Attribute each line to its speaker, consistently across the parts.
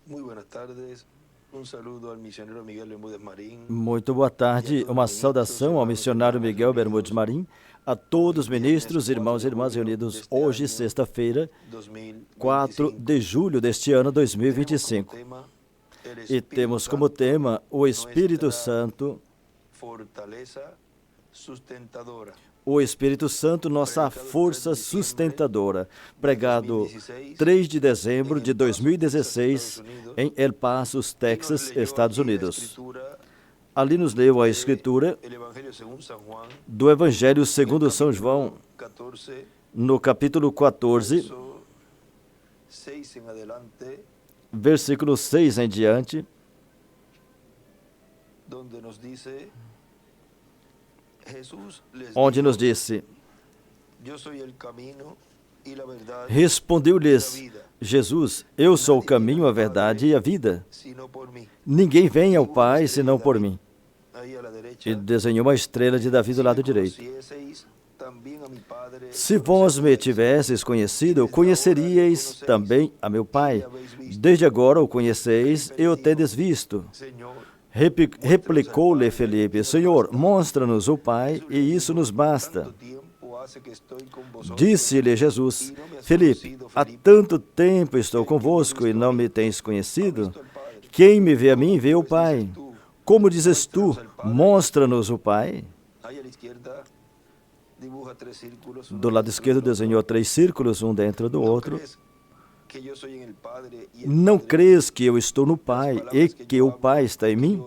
Speaker 1: Muy buenas tardes. Un saludo al misionero Miguel Bermúdez Marín
Speaker 2: Muito boa
Speaker 1: y a
Speaker 2: tarde,
Speaker 1: todos
Speaker 2: uma
Speaker 1: los ministros y
Speaker 2: saudação ao
Speaker 1: hermanos
Speaker 2: missionário
Speaker 1: hermanas
Speaker 2: Miguel Bermudes
Speaker 1: reunidos
Speaker 2: Marim, a
Speaker 1: hoy,
Speaker 2: todos os
Speaker 1: viernes
Speaker 2: ministros,
Speaker 1: 4
Speaker 2: irmãos e
Speaker 1: de
Speaker 2: irmãs
Speaker 1: julio de
Speaker 2: reunidos
Speaker 1: este
Speaker 2: hoje,
Speaker 1: año
Speaker 2: sexta-feira, 4 de
Speaker 1: 2025.
Speaker 2: julho deste ano
Speaker 1: Y tenemos como
Speaker 2: 2025.
Speaker 1: tema el
Speaker 2: E
Speaker 1: Espíritu
Speaker 2: temos como
Speaker 1: Santo,
Speaker 2: tema o Espírito
Speaker 1: nuestra
Speaker 2: Santo,
Speaker 1: fortaleza sustentadora.
Speaker 2: o Espírito Santo, nossa força sustentadora, pregado 3 de dezembro de 2016 em El Paso, Texas, Estados Unidos. Ali nos leu a escritura do Evangelho segundo São João, no capítulo 14, versículo 6 em diante, onde nos disse: respondeu-lhes Jesus: eu sou o caminho, a verdade e a vida. Ninguém vem ao Pai senão por mim. E desenhou uma estrela de Davi do lado direito. Se vós me tivesseis conhecido, conheceríeis também a meu Pai. Desde agora o conheceis e o tendes visto. Replicou-lhe Felipe: Senhor, mostra-nos o Pai, e isso nos basta. Disse-lhe Jesus: Felipe, há tanto tempo estou convosco e não me tens conhecido? Quem me vê a mim, vê o Pai. Como dizes tu, mostra-nos o Pai? Do lado esquerdo desenhou 3 círculos, um dentro do outro. Não crês que eu estou no Pai e que o Pai está em mim?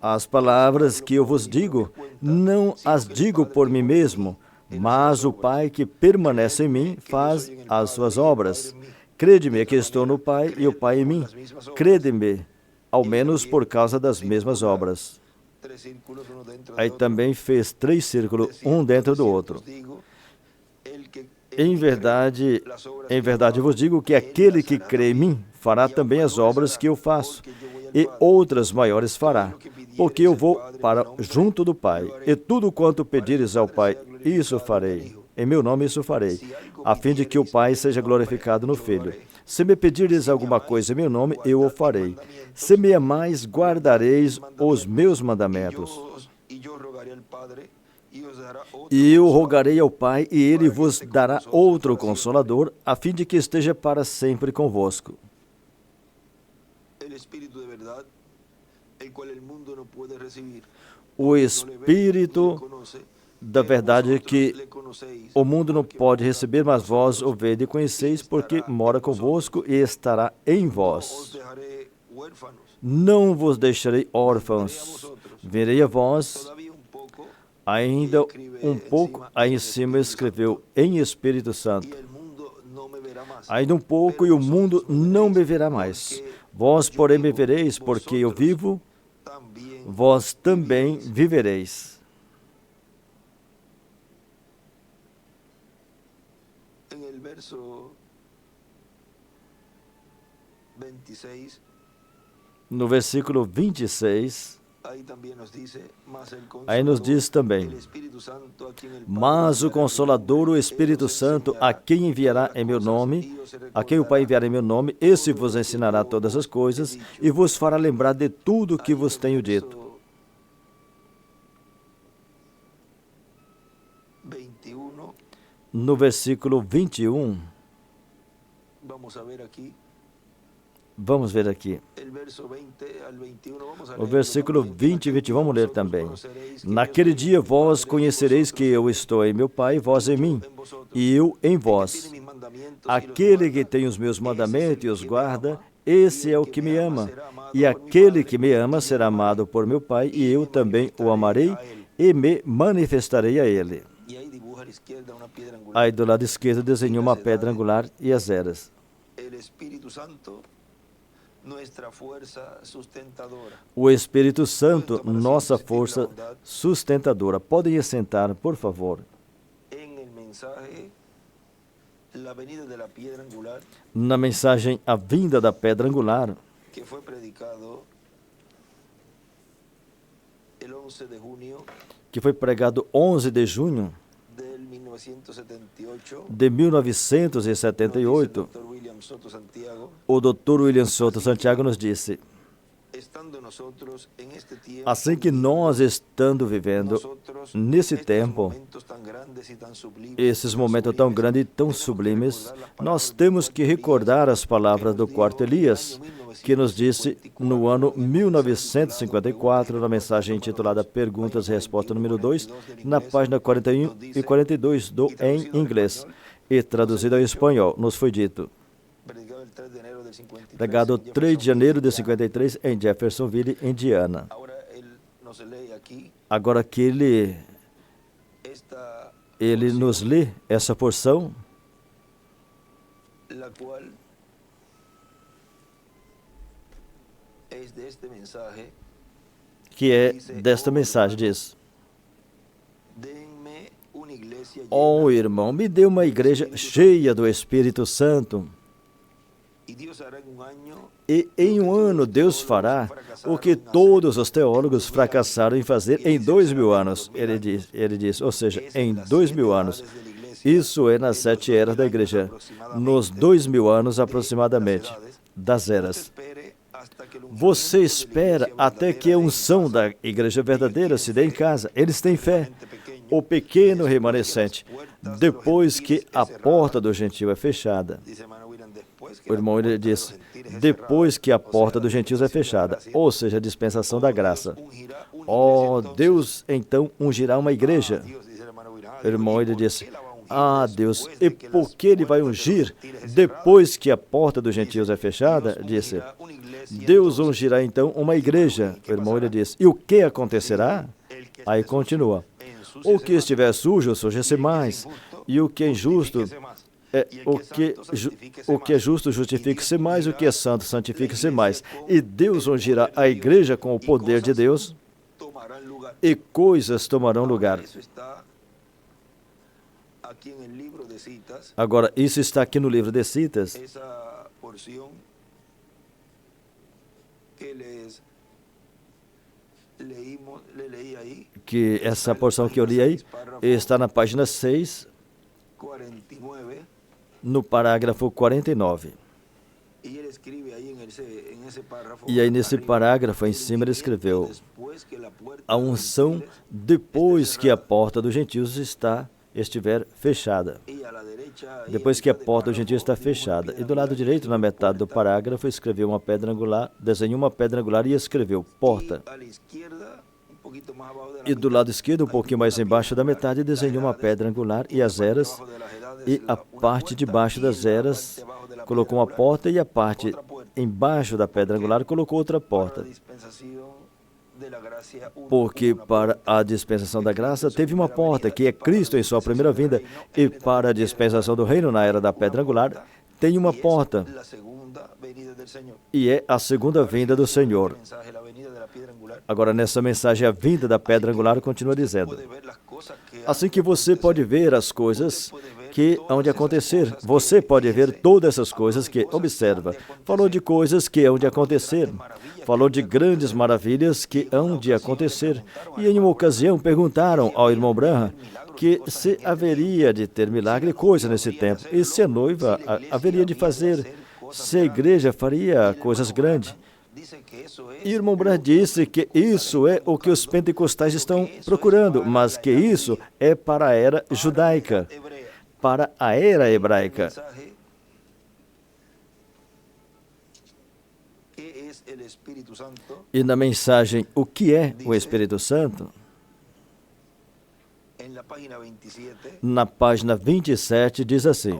Speaker 2: As palavras que eu vos digo, não as digo por mim mesmo, mas o Pai que permanece em mim faz as suas obras. Crede-me que estou no Pai e o Pai em mim. Crede-me, ao menos por causa das mesmas obras. Aí também fez 3 círculos, um dentro do outro. Em verdade vos digo que aquele que crê em mim fará também as obras que eu faço, e outras maiores fará, porque eu vou para junto do Pai, e tudo quanto pedires ao Pai, isso farei. Em meu nome isso farei, a fim de que o Pai seja glorificado no Filho. Se me pedires alguma coisa em meu nome, eu o farei. Se me amais, guardareis os meus mandamentos. E eu rogarei ao Pai, e Ele vos dará outro Consolador, a fim de que esteja para sempre convosco. O Espírito da verdade que o mundo não pode receber, mas vós o vede e conheceis, porque mora convosco e estará em vós. Não vos deixarei órfãos, virei a vós. Ainda um pouco, aí em cima escreveu em Espírito Santo. Ainda um pouco e o mundo não me verá mais. Vós, porém, me vereis, porque eu vivo, vós também vivereis. No versículo 26, aí nos diz também: mas o Consolador, o Espírito Santo, a quem enviará em meu nome, a quem o Pai enviará em meu nome, esse vos ensinará todas as coisas e vos fará lembrar de tudo o que vos tenho dito. No versículo 21, vamos ver aqui. O versículo 20 e 21, vamos ler também. Naquele dia vós conhecereis que eu estou em meu Pai, vós em mim, e eu em vós. Aquele que tem os meus mandamentos e os guarda, esse é o que me ama. E aquele que me ama será amado por meu Pai, e eu também o amarei e me manifestarei a ele. Aí do lado esquerdo desenhou uma pedra angular e as eras. O Espírito Santo, nossa força sustentadora. Podem assentar, por favor. Na mensagem A Vinda da Pedra Angular, que foi pregado 11 de junho de 1978,
Speaker 1: Dr. William Soto Santiago,
Speaker 2: o Dr. William Soto Santiago nos disse:
Speaker 1: estando nosotros en este tiempo,
Speaker 2: assim que nós estando vivendo
Speaker 1: nosotros,
Speaker 2: nesse
Speaker 1: estos
Speaker 2: tempo,
Speaker 1: momentos tan grandes y tan sublimes,
Speaker 2: esses momentos tão grandes e tão sublimes, nós temos que recordar as palavras do quarto Elias, que nos disse no ano 1954, na mensagem intitulada Perguntas e Resposta número 2, na página 41 e 42 do Em Inglês, e traduzido ao espanhol, nos foi dito:
Speaker 1: predicado el 3 de enero del 53
Speaker 2: pregado
Speaker 1: en
Speaker 2: 3 de janeiro de
Speaker 1: Jeffersonville,
Speaker 2: 53 em Jeffersonville, Indiana.
Speaker 1: Ahora él nos lee aquí
Speaker 2: Agora que
Speaker 1: esta
Speaker 2: ele nos lê essa porção,
Speaker 1: la cual es de este mensaje.
Speaker 2: que é desta mensagem, diz:
Speaker 1: Denme una iglesia
Speaker 2: ó irmão, me dê uma igreja cheia do Espírito Santo,
Speaker 1: y Dios hará en un año
Speaker 2: e em um ano Deus fará o que todos os teólogos fracassaram em fazer em 2000 anos. Ele diz, ou seja, em 2000 anos. Isso é nas 7 eras da igreja, nos 2000 anos aproximadamente, das eras. Você espera até que a unção da igreja verdadeira se dê em casa. Eles têm fé. O pequeno remanescente, depois que a porta do gentil é fechada. O irmão ele diz, depois que a porta dos gentios é fechada, ou seja, a dispensação da graça. Ó, Deus então ungirá uma igreja. O irmão ele disse, ah, Deus, e por que ele vai ungir depois que a porta dos gentios é fechada? Disse, Deus ungirá então uma igreja. O irmão ele disse, e o que acontecerá? Aí continua, o que estiver sujo, suje-se mais, e o que é injusto, o que é justo, justifique-se mais, o que é santo, santifique-se mais. E Deus ungirá a igreja com o poder de Deus, e coisas tomarão lugar. Agora, isso está aqui no livro de Citas. Que essa porção que eu li aí está na página 6, no parágrafo 49. E aí nesse parágrafo em cima ele escreveu, a unção depois que a porta dos gentios estiver fechada. Depois que a porta dos gentios está fechada. E do lado direito, na metade do parágrafo, escreveu uma pedra angular, desenhou uma pedra angular e escreveu porta. E do lado esquerdo, um pouquinho mais embaixo da metade, desenhou uma pedra angular e as eras, e a parte de baixo das eras colocou uma porta e a parte embaixo da pedra angular colocou outra porta. Porque para a dispensação da graça teve uma porta, que é Cristo em sua primeira vinda, e para a dispensação do reino na era da pedra angular tem uma porta, e é a segunda vinda do Senhor. Agora, nessa mensagem, a vinda da pedra angular continua dizendo, assim que você pode ver as coisas que hão de acontecer, você pode ver todas essas coisas que observa. Falou de coisas que hão de acontecer, falou de grandes maravilhas que hão de acontecer. E em uma ocasião perguntaram ao irmão Branham que se haveria de ter milagre e coisa nesse tempo, e se a noiva haveria de fazer, se a igreja faria coisas grandes. E o irmão Branham disse que isso é o que os pentecostais estão procurando, mas que isso é para a era judaica, para a era hebraica. E na mensagem, o que é o Espírito Santo? Na página 27 diz assim,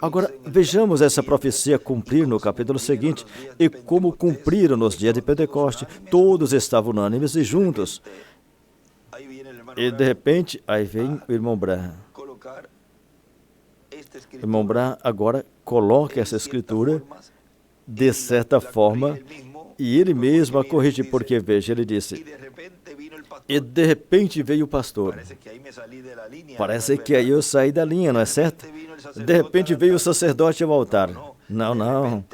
Speaker 2: agora vejamos essa profecia cumprir no capítulo seguinte, e como cumpriram nos dias de Pentecoste, todos estavam unânimes e juntos. E de repente, aí vem o irmão Branham. O irmão Branham agora coloca essa escritura de certa forma, e ele mesmo a corrige, porque veja, ele disse, e de repente veio o pastor. Parece que aí eu saí da linha, não é certo? De repente veio o sacerdote ao altar. Não, não.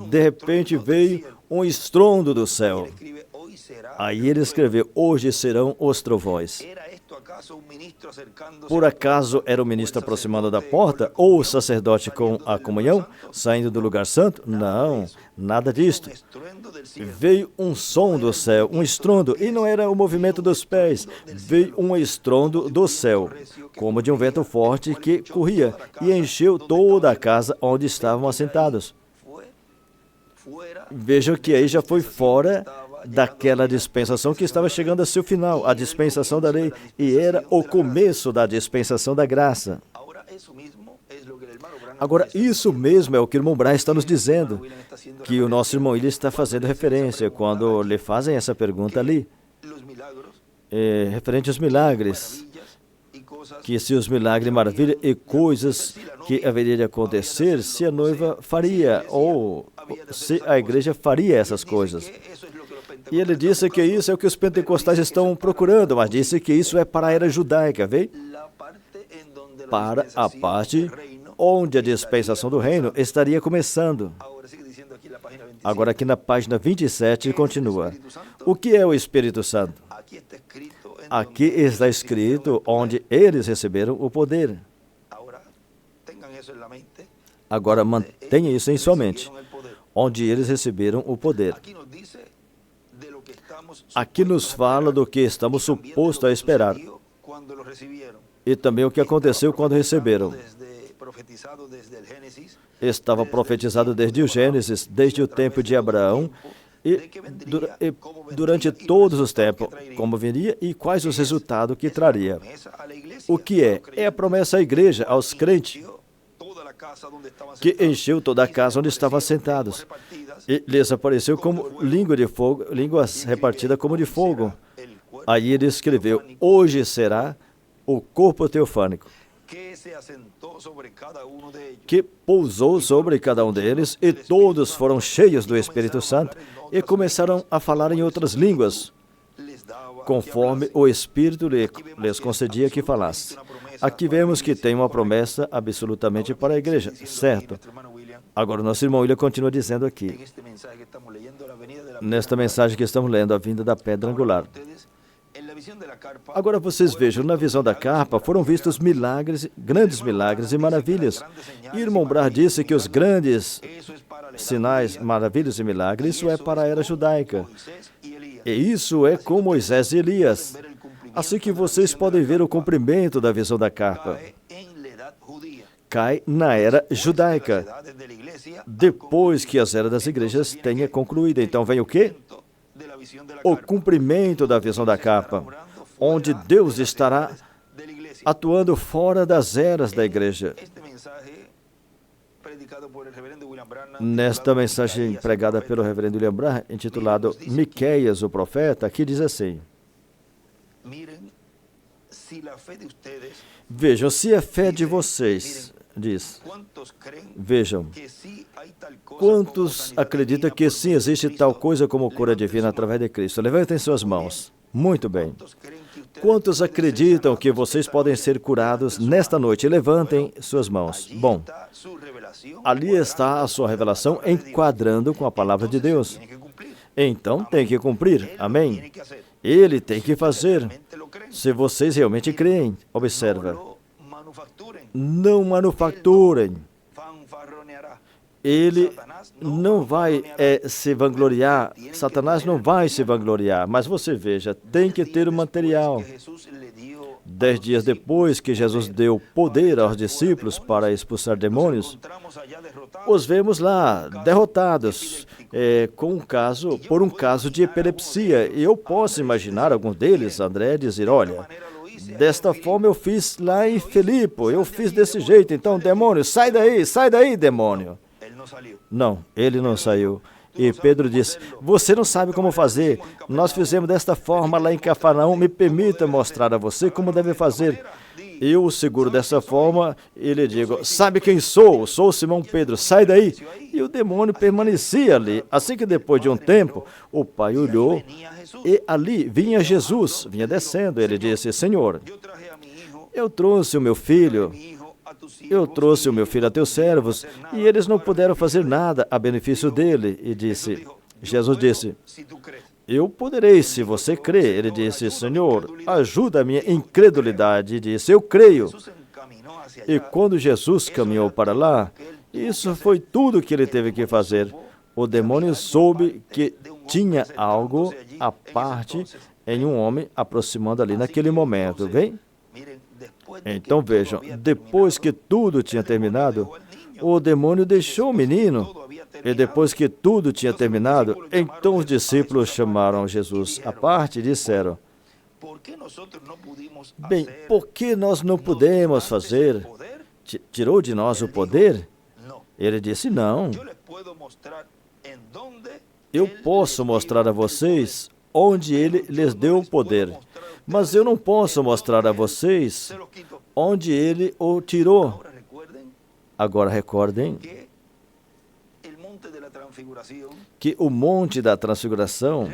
Speaker 2: De repente veio um estrondo do céu. Aí ele escreveu, hoje serão os trovões. Por acaso era o ministro aproximando da porta ou o sacerdote com a comunhão, saindo do lugar santo? Não, nada disto. Veio um som do céu, um estrondo, e não era o movimento dos pés. Veio um estrondo do céu, como de um vento forte que corria e encheu toda a casa onde estavam assentados. Vejam que aí já foi fora daquela dispensação que estava chegando a seu final, a dispensação da lei, e era o começo da dispensação da graça. Agora, isso mesmo é o que o irmão Brian está nos dizendo, que o nosso irmão William está fazendo referência quando lhe fazem essa pergunta ali, referente aos milagres, que se os milagres, maravilha e coisas que haveria de acontecer, se a noiva faria, ou se a igreja faria essas coisas. E ele disse que isso é o que os pentecostais estão procurando, mas disse que isso é para a era judaica, vê? Para a parte onde a dispensação do reino estaria começando. Agora aqui na página 27 continua. O que é o Espírito Santo? Aqui está escrito onde eles receberam o poder. Agora mantenha isso em sua mente. Onde eles receberam o poder. Aqui nos fala do que estamos supostos a esperar. E também o que aconteceu quando receberam. Estava profetizado desde o Gênesis, desde o tempo de Abraão, e durante todos os tempos, como viria e quais os resultados que traria. O que é? É a promessa à igreja, aos crentes, que encheu toda a casa onde estavam assentados. E lhes apareceu como língua de fogo, línguas repartidas como de fogo. Aí ele escreveu, hoje será o corpo teofânico, que pousou sobre cada um deles, e todos foram cheios do Espírito Santo, e começaram a falar em outras línguas, conforme o Espírito lhes concedia que falasse. Aqui vemos que tem uma promessa absolutamente para a igreja, certo? Agora, o nosso irmão William continua dizendo aqui, nesta mensagem que estamos lendo, a vinda da pedra angular. Agora vocês vejam, na visão da carpa foram vistos milagres, grandes milagres e maravilhas. E o irmão Brah disse que os grandes sinais, maravilhas e milagres, isso é para a era judaica. E isso é com Moisés e Elias. Assim que vocês podem ver o cumprimento da visão da carpa. Cai na era judaica, depois que as eras das igrejas tenha concluído. Então vem o quê? O cumprimento da visão da capa, onde Deus estará atuando fora das eras da igreja. Nesta mensagem pregada pelo reverendo William Branham, intitulado Miqueias, o profeta, aqui diz assim: vejam, se a fé de vocês, diz, vejam, quantos acreditam que sim, existe tal coisa como cura divina através de Cristo? Levantem suas mãos. Muito bem. Quantos acreditam que vocês podem ser curados nesta noite? Levantem suas mãos. Bom, ali está a sua revelação enquadrando com a palavra de Deus. Então, tem que cumprir. Amém? Ele tem que fazer. Se vocês realmente creem, observa. Não manufacturem. Ele não vai se vangloriar, Satanás não vai se vangloriar, mas você veja, tem que ter o material. 10 dias depois que Jesus deu poder aos discípulos para expulsar demônios, os vemos lá, derrotados, por um caso de epilepsia. E eu posso imaginar alguns deles, André, dizer, olha, desta forma eu fiz lá em Filipe, eu fiz desse jeito, então demônio, sai daí, demônio. Não, ele não saiu. E Pedro disse, você não sabe como fazer, nós fizemos desta forma lá em Cafarnaum, me permita mostrar a você como deve fazer. Eu o seguro dessa forma e lhe digo, sabe quem sou? Sou Simão Pedro, sai daí. E o demônio permanecia ali. Assim que depois de um tempo, o pai olhou e ali vinha Jesus, vinha descendo. Ele disse, Senhor, eu trouxe o meu filho a teus servos, e eles não puderam fazer nada a benefício dele. E Jesus disse, eu poderei, se você crê. Ele disse, Senhor, ajuda a minha incredulidade. E disse, eu creio. E quando Jesus caminhou para lá, isso foi tudo que ele teve que fazer. O demônio soube que tinha algo à parte em um homem aproximando ali naquele momento, vem? Então vejam, depois que tudo tinha terminado, o demônio deixou o menino. E depois que tudo tinha terminado, então os discípulos chamaram Jesus à parte e disseram, bem, por que nós não podemos fazer? Tirou de nós o poder? Ele disse, não. Eu posso mostrar a vocês onde ele lhes deu o poder, mas eu não posso mostrar a vocês onde ele o tirou. Agora recordem que o Monte da Transfiguração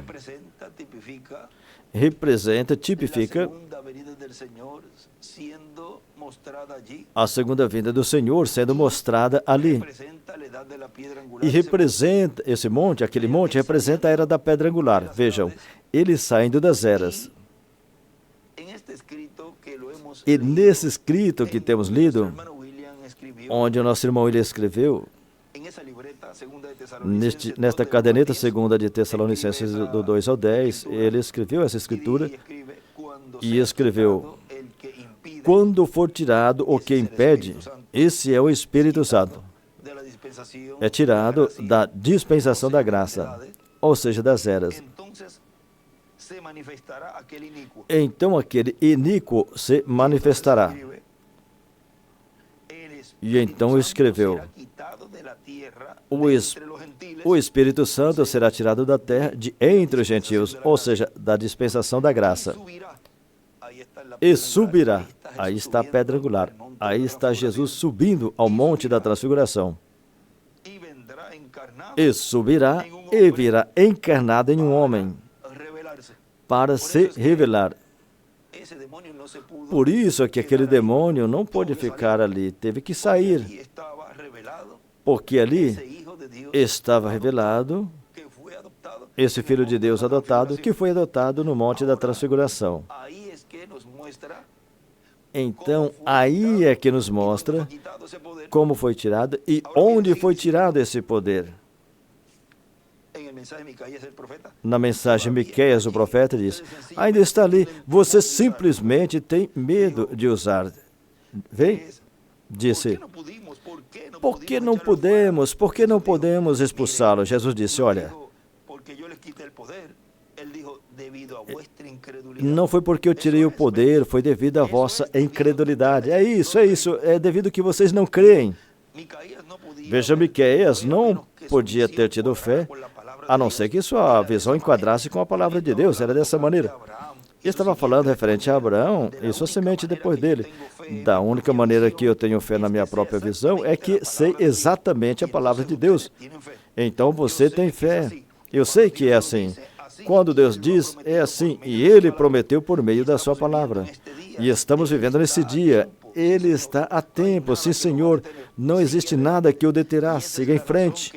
Speaker 2: representa, tipifica a segunda vinda do Senhor sendo mostrada ali. E representa, esse monte, aquele monte, representa a era da pedra angular. Vejam, ele saindo das eras. E nesse escrito que temos lido, onde o nosso irmão William escreveu, nesta caderneta segunda de Tessalonicenses do 2 ao 10, ele escreveu essa escritura e escreveu, quando for tirado o que impede, esse é o Espírito Santo. É tirado da dispensação da graça, ou seja, das eras. Então aquele iníquo se manifestará. E então escreveu, o Espírito Santo será tirado da terra de entre os gentios, ou seja, da dispensação da graça. E subirá. Aí está a pedra angular. Aí está Jesus subindo ao Monte da Transfiguração. E subirá e virá encarnado em um homem para se revelar. Por isso é que aquele demônio não pôde ficar ali, teve que sair. Porque ali estava revelado esse Filho de Deus adotado, que foi adotado no Monte da Transfiguração. Então, aí é que nos mostra como foi tirado e onde foi tirado esse poder. Na mensagem Miqueias, o profeta diz, ainda está ali, você simplesmente tem medo de usar. Vem? Disse, por que não podemos expulsá-lo? Jesus disse, olha, não foi porque eu tirei o poder, foi devido à vossa incredulidade. É isso, é devido que vocês não creem. Veja, Miqueias não podia ter tido fé, a não ser que sua visão enquadrasse com a palavra de Deus, era dessa maneira. Estava falando referente a Abraão e sua semente depois dele. Da única maneira que eu tenho fé na minha própria visão é que sei exatamente a palavra de Deus. Então você tem fé. Eu sei que é assim. Quando Deus diz, é assim, e Ele prometeu por meio da sua palavra. E estamos vivendo nesse dia. Ele está a tempo, sim, Senhor. Não existe nada que o deterá. Siga em frente.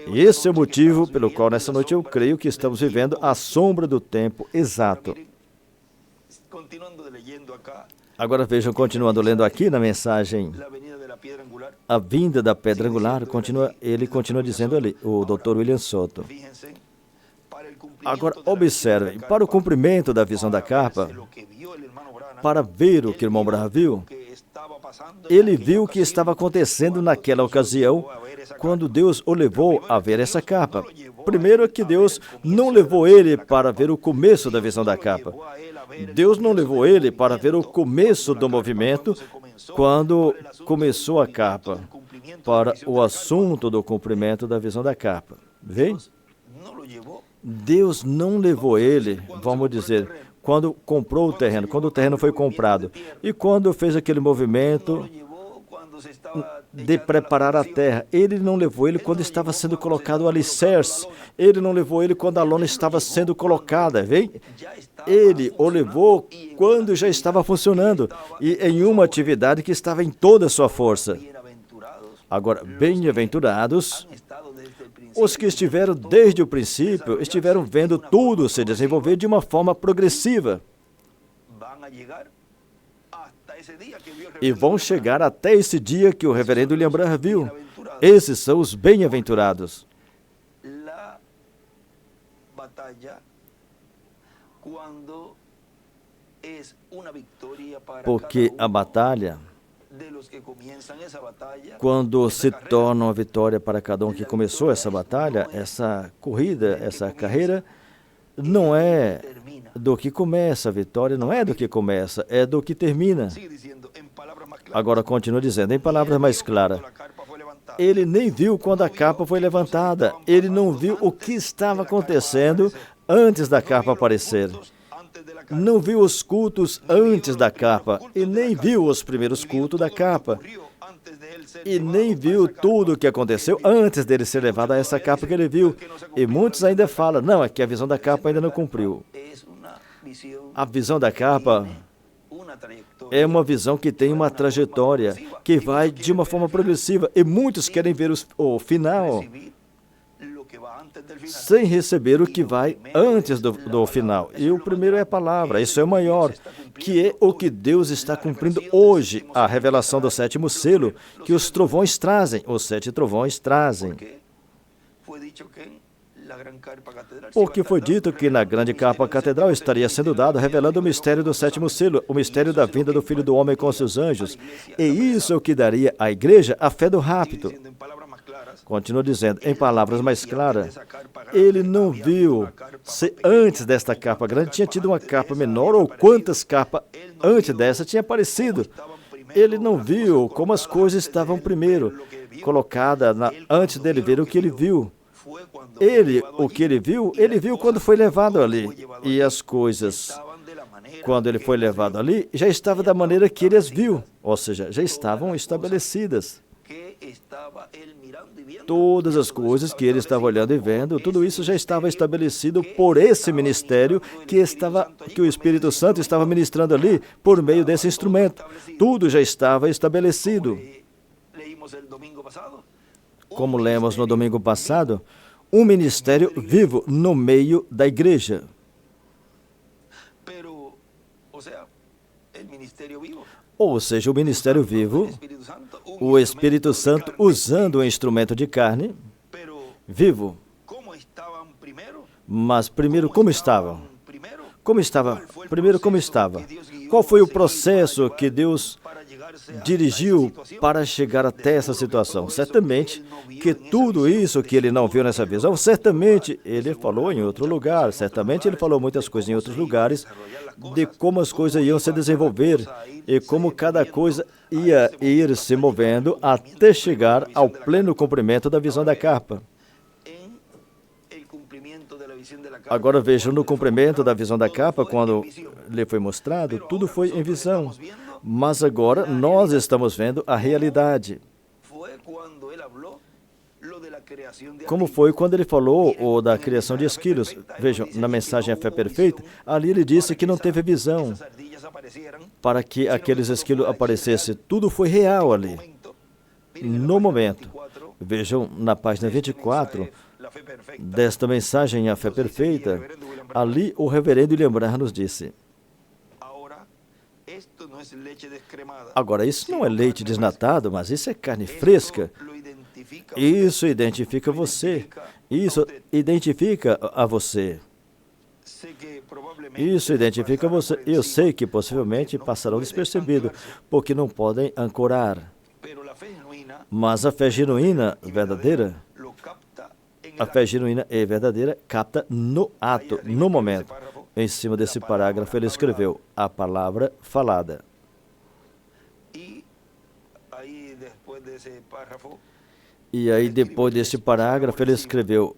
Speaker 2: E esse é o motivo pelo qual nessa noite eu creio que estamos vivendo a sombra do tempo exato. Agora vejam, continuando lendo aqui na mensagem, a vinda da pedra angular, ele continua dizendo ali, o Dr. William Soto. Agora, observem, para o cumprimento da visão da capa, para ver o que o irmão Branham viu, ele viu o que estava acontecendo naquela ocasião, quando Deus o levou a ver essa capa. Primeiro é que Deus não levou ele para ver o começo da visão da capa. Deus não levou ele para ver o começo do movimento, quando começou a capa, para o assunto do cumprimento da visão da capa. Vê? Deus não levou ele, vamos dizer, quando comprou o terreno, quando o terreno foi comprado, e quando fez aquele movimento de preparar a terra. Ele não levou ele quando estava sendo colocado o alicerce. Ele não levou ele quando a lona estava sendo colocada, vem? Ele o levou quando já estava funcionando e em uma atividade que estava em toda a sua força. Agora, bem-aventurados Os que estiveram desde o princípio estiveram vendo tudo se desenvolver de uma forma progressiva. E vão chegar até esse dia que o reverendo William Branham viu. Esses são os bem-aventurados. Porque a batalha, quando se torna uma vitória para cada um que começou essa batalha, essa corrida, essa carreira, não é do que começa, a vitória não é do que começa, é do que termina. Agora continua dizendo, em palavras mais claras, ele nem viu quando a capa foi levantada, ele não viu o que estava acontecendo antes da capa aparecer. Não viu os cultos antes da capa, e nem viu os primeiros cultos da capa, e nem viu tudo o que aconteceu antes dele ser levado a essa capa que ele viu. E muitos ainda falam, não, é que a visão da capa ainda não cumpriu. A visão da capa é uma visão que tem uma trajetória, que vai de uma forma progressiva, e muitos querem ver o final, sem receber o que vai antes do final. E o primeiro é a palavra, isso é o maior, que é o que Deus está cumprindo hoje, a revelação do sétimo selo, que os trovões trazem, os 7 trovões trazem. Porque foi dito que na grande capa catedral estaria sendo dado, revelando o mistério do sétimo selo, o mistério da vinda do Filho do Homem com seus anjos. E isso é o que daria à igreja a fé do rapto. Continua dizendo, em palavras mais claras, ele não viu se antes desta capa grande tinha tido uma capa menor ou quantas capas antes dessa tinha aparecido. Ele não viu como as coisas estavam primeiro, colocadas antes dele ver o que ele viu. O que ele viu quando foi levado ali. E as coisas, quando ele foi levado ali, já estavam da maneira que ele as viu, ou seja, já estavam estabelecidas. Todas as coisas que ele estava olhando e vendo, tudo isso já estava estabelecido por esse ministério que o Espírito Santo estava ministrando ali por meio desse instrumento. Tudo já estava estabelecido. Como lemos no domingo passado, um ministério vivo no meio da igreja. Ou seja, o ministério vivo, o Espírito Santo usando o instrumento de carne, vivo. Mas primeiro, como estavam? Como estava? Primeiro, como estava? Qual foi o processo que Deus dirigiu para chegar até essa situação? Certamente que tudo isso que ele não viu nessa visão, certamente ele falou em outro lugar, certamente ele falou muitas coisas em outros lugares, de como as coisas iam se desenvolver e como cada coisa ia ir se movendo até chegar ao pleno cumprimento da visão da capa. Agora vejam, no cumprimento da visão da capa, quando lhe foi mostrado, tudo foi em visão. Mas agora nós estamos vendo a realidade. Como foi quando ele falou da criação de esquilos. Vejam, na mensagem A Fé Perfeita, ali ele disse que não teve visão para que aqueles esquilos aparecessem. Tudo foi real ali, no momento. Vejam, na página 24 desta mensagem A Fé Perfeita, ali o reverendo William Branham nos disse, agora, isso não é leite desnatado, mas isso é carne fresca. Isso identifica você. Isso identifica a você. Isso identifica você. Eu sei que possivelmente passarão despercebido, porque não podem ancorar. Mas a fé genuína, verdadeira, a fé genuína e verdadeira capta no ato, no momento. Em cima desse parágrafo ele escreveu a palavra falada. E aí, depois desse parágrafo, ele escreveu,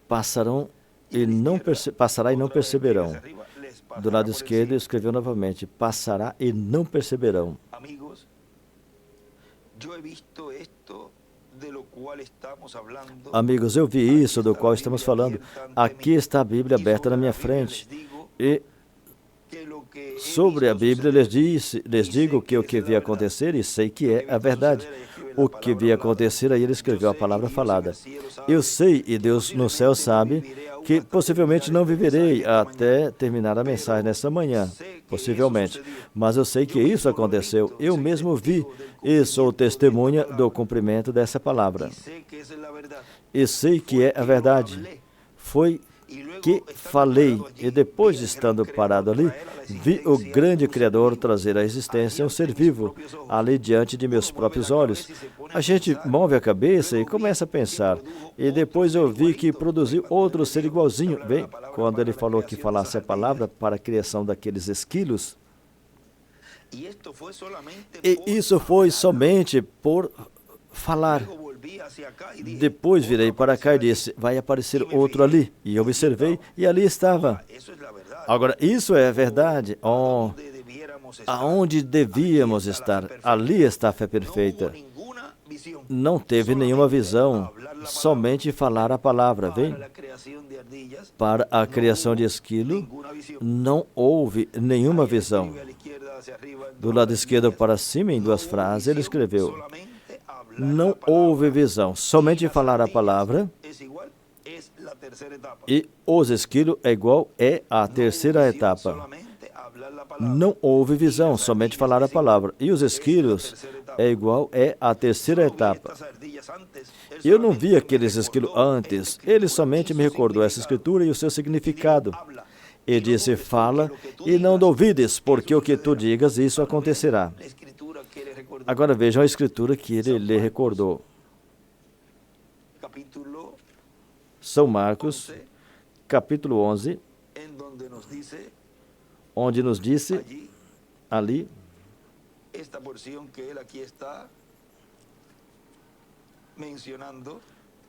Speaker 2: passará e não perceberão. Do lado esquerdo, ele escreveu novamente, passará e não perceberão. Amigos, eu vi isso do qual estamos falando. Aqui está a Bíblia aberta na minha frente. E sobre a Bíblia, lhes digo que o que vi acontecer, e sei que é a verdade. o que via acontecer, aí ele escreveu a palavra falada. Eu sei, e Deus no céu sabe, que possivelmente não viverei até terminar a mensagem nessa manhã, possivelmente. Mas eu sei que isso aconteceu. Eu mesmo vi e sou testemunha do cumprimento dessa palavra. E sei que é a verdade. Foi que falei, e depois de estando parado ali, vi o grande Criador trazer à existência um ser vivo, ali diante de meus próprios olhos. A gente move a cabeça e começa a pensar, e depois eu vi que produziu outro ser igualzinho. Bem, quando ele falou que falasse a palavra para a criação daqueles esquilos, e isso foi somente por falar. Depois virei para cá e disse, vai aparecer outro ali. E eu observei, e ali estava. Agora, isso é verdade. Oh, aonde devíamos estar? Ali está a fé perfeita. Não teve nenhuma visão, somente falar a palavra. Vem? Para a criação de esquilo, não houve nenhuma visão. Do lado esquerdo para cima, em duas frases, ele escreveu, não houve visão, somente falar a palavra, e os esquilos é igual a terceira etapa. Não houve visão, somente falar a palavra, e os esquilos é igual a terceira etapa. Eu não vi aqueles esquilos antes, ele somente me recordou essa escritura e o seu significado. E disse, fala e não duvides, porque o que tu digas, isso acontecerá. Agora vejam a escritura que ele lhe recordou. São Marcos, capítulo 11, onde nos disse, ali,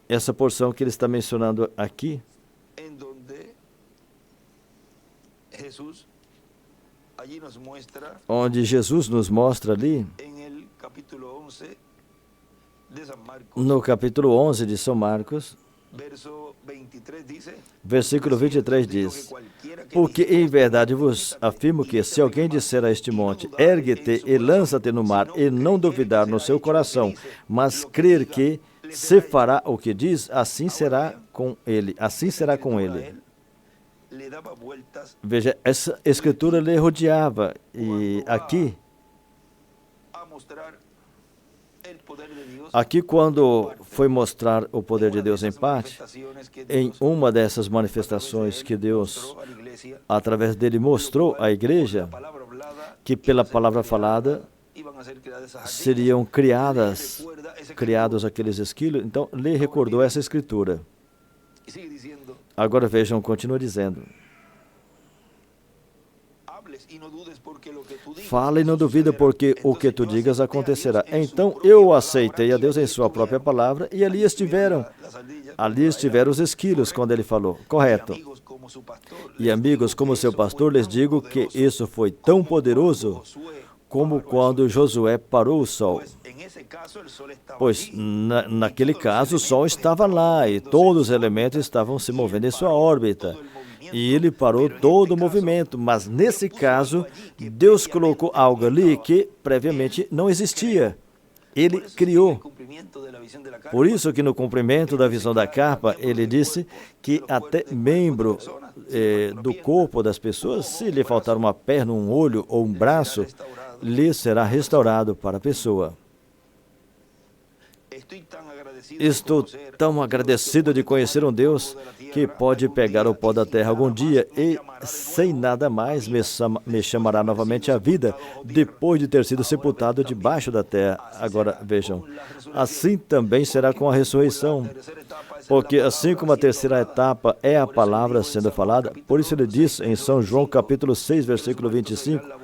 Speaker 2: essa porção que ele está mencionando aqui, onde Jesus nos mostra ali, no capítulo 11 de São Marcos, versículo 23 diz, porque em verdade vos afirmo que se alguém disser a este monte, ergue-te e lança-te no mar, e não duvidar no seu coração, mas crer que se fará o que diz, assim será com ele. Assim será com ele. Veja, essa escritura lhe rodeava, e aqui quando foi mostrar o poder de Deus em parte, em uma dessas manifestações que Deus, através dele, mostrou à igreja, que pela palavra falada seriam criados aqueles esquilos, então lhe recordou essa escritura. Agora vejam, continua dizendo, fala e não duvida, porque o que tu digas acontecerá. Então eu aceitei a Deus em sua própria palavra, e ali estiveram os esquilos quando ele falou, correto. E amigos, como seu pastor, lhes digo que isso foi tão poderoso como quando Josué parou o sol. Pois, naquele caso, o sol estava lá e todos os elementos estavam se movendo em sua órbita. E ele parou todo o movimento, mas nesse caso, Deus colocou algo ali que previamente não existia. Ele criou. Por isso que no cumprimento da visão da carpa, ele disse que até membro do corpo das pessoas, se lhe faltar uma perna, um olho ou um braço, lhe será restaurado para a pessoa. Estou tão agradecido de conhecer um Deus que pode pegar o pó da terra algum dia e, sem nada mais, me chamará novamente à vida, depois de ter sido sepultado debaixo da terra. Agora, vejam, assim também será com a ressurreição, porque assim como a terceira etapa é a palavra sendo falada, por isso ele diz em São João capítulo 6, versículo 25,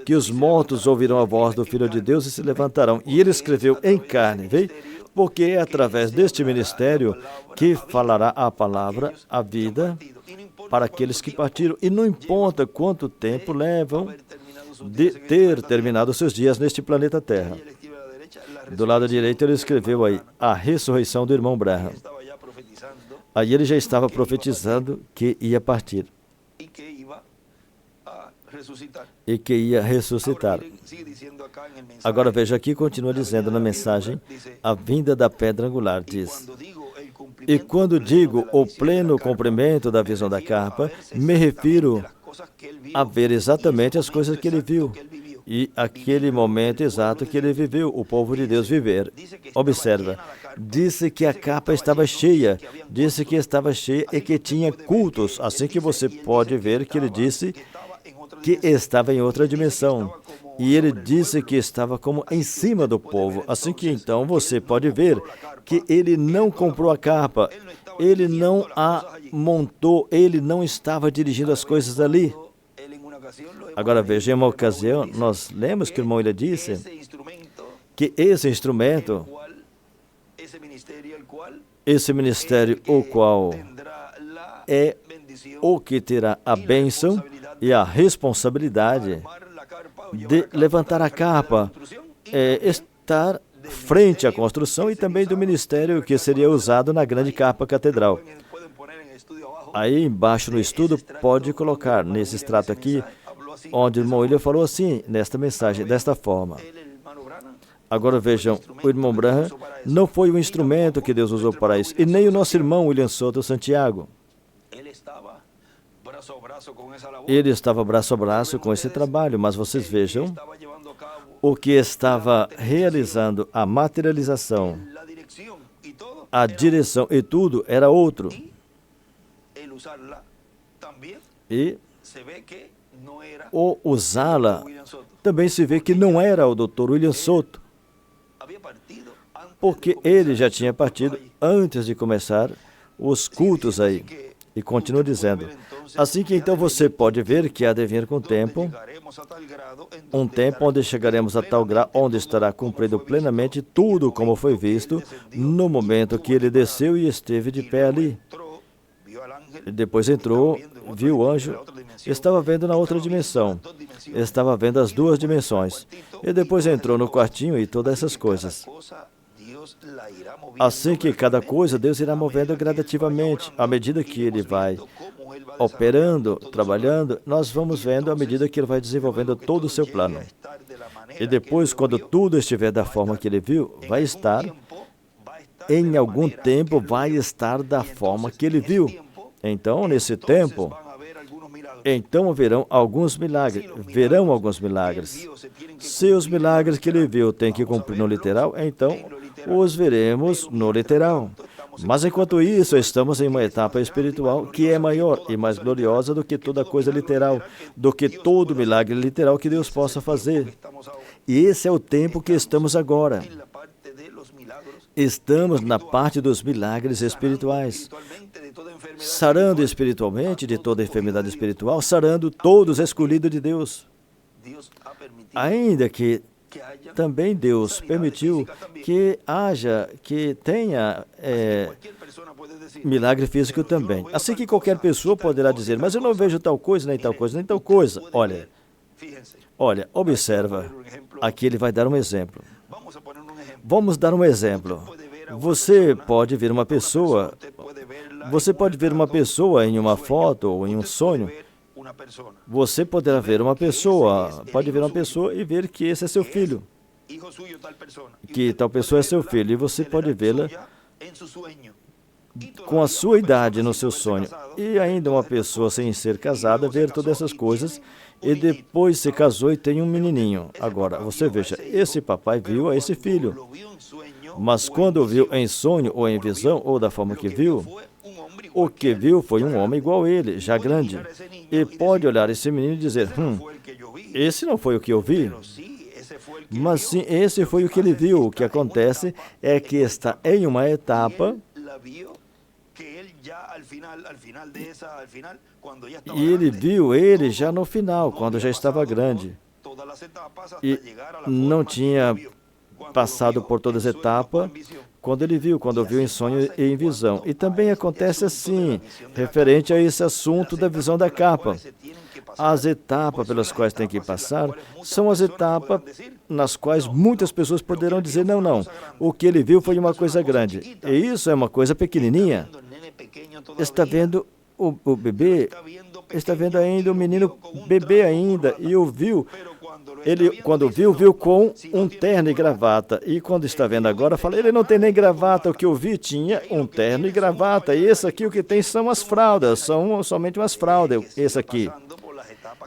Speaker 2: que os mortos ouvirão a voz do Filho de Deus e se levantarão. E ele escreveu em carne, veio? Porque é através deste ministério que falará a palavra, a vida, para aqueles que partiram. E não importa quanto tempo levam de ter terminado seus dias neste planeta Terra. Do lado direito ele escreveu aí, a ressurreição do irmão Branham. Aí ele já estava profetizando que ia partir. e que ia ressuscitar. Agora veja aqui, continua dizendo na mensagem, a vinda da pedra angular, diz: e quando digo o pleno cumprimento da visão da carpa, me refiro a ver exatamente as coisas que ele viu e aquele momento exato que ele viveu, o povo de Deus viver. Observa, disse que a capa estava cheia, disse que estava cheia e que tinha cultos, assim que você pode ver que ele disse que estava em outra dimensão. E ele disse que estava como em cima do povo. Assim que então você pode ver que ele não comprou a capa, ele não a montou, ele não estava dirigindo as coisas ali. Agora veja, em uma ocasião, nós lemos que o irmão ele disse que esse instrumento, esse ministério, o qual é o que terá a bênção e a responsabilidade de levantar a capa, estar frente à construção e também do ministério que seria usado na grande capa catedral. Aí embaixo no estudo pode colocar nesse extrato aqui, onde o irmão William falou assim, nesta mensagem, desta forma. Agora vejam, o irmão Branham não foi o instrumento que Deus usou para isso, e nem o nosso irmão William Soto Santiago. Ele estava braço a braço com esse trabalho, mas vocês vejam, o que estava realizando a materialização, a direção e tudo era outro. E o usá-la também se vê que não era o Dr. William Soto, porque ele já tinha partido antes de começar os cultos aí. E continua dizendo, assim que então você pode ver que há de vir com o tempo, um tempo onde chegaremos a tal grau, onde estará cumprido plenamente tudo como foi visto no momento que ele desceu e esteve de pé ali. E depois entrou, viu o anjo, estava vendo na outra dimensão, estava vendo as duas dimensões, e depois entrou no quartinho e todas essas coisas. Assim que cada coisa Deus irá movendo gradativamente, à medida que Ele vai operando, trabalhando, nós vamos vendo à medida que Ele vai desenvolvendo todo o seu plano. E depois, quando tudo estiver da forma que Ele viu, vai estar, em algum tempo, vai estar da forma que Ele viu. Então, nesse tempo, então verão alguns milagres. Se os milagres que ele viu têm que cumprir no literal, então os veremos no literal. Mas enquanto isso, estamos em uma etapa espiritual que é maior e mais gloriosa do que toda coisa literal, do que todo milagre literal que Deus possa fazer. E esse é o tempo que estamos agora. Estamos na parte dos milagres espirituais, sarando espiritualmente de toda enfermidade espiritual, sarando todos escolhidos de Deus. Ainda que também Deus permitiu que tenha milagre físico também. Assim que qualquer pessoa poderá dizer, mas eu não vejo tal coisa, nem tal coisa, nem tal coisa. Olha, observa. Aqui ele vai dar um exemplo. Vamos dar um exemplo. Você pode ver uma pessoa em uma foto ou em um sonho. Você poderá ver uma pessoa, pode ver uma pessoa e ver que esse é seu filho, que tal pessoa é seu filho, e você pode vê-la com a sua idade no seu sonho. E ainda uma pessoa sem ser casada ver todas essas coisas e depois se casou e tem um menininho. Agora, você veja, esse papai viu a esse filho, mas quando viu em sonho ou em visão ou da forma que viu, o que viu foi um homem igual a ele, já grande. E pode olhar esse menino e dizer, esse não foi o que eu vi. Mas sim, esse foi o que ele viu. O que acontece é que está em uma etapa e ele viu ele já no final, quando já estava grande. E não tinha passado por todas as etapas, quando viu em sonho e em visão. E também acontece assim, referente a esse assunto da visão da capa. As etapas pelas quais tem que passar são as etapas nas quais muitas pessoas poderão dizer, não, o que ele viu foi uma coisa grande. E isso é uma coisa pequenininha. Está vendo o bebê está vendo ainda o menino bebê ainda, e ouviu. Ele, quando viu com um terno e gravata. E quando está vendo agora, fala, ele não tem nem gravata. O que eu vi tinha um terno e gravata. E esse aqui o que tem são as fraldas, são somente umas fraldas, esse aqui.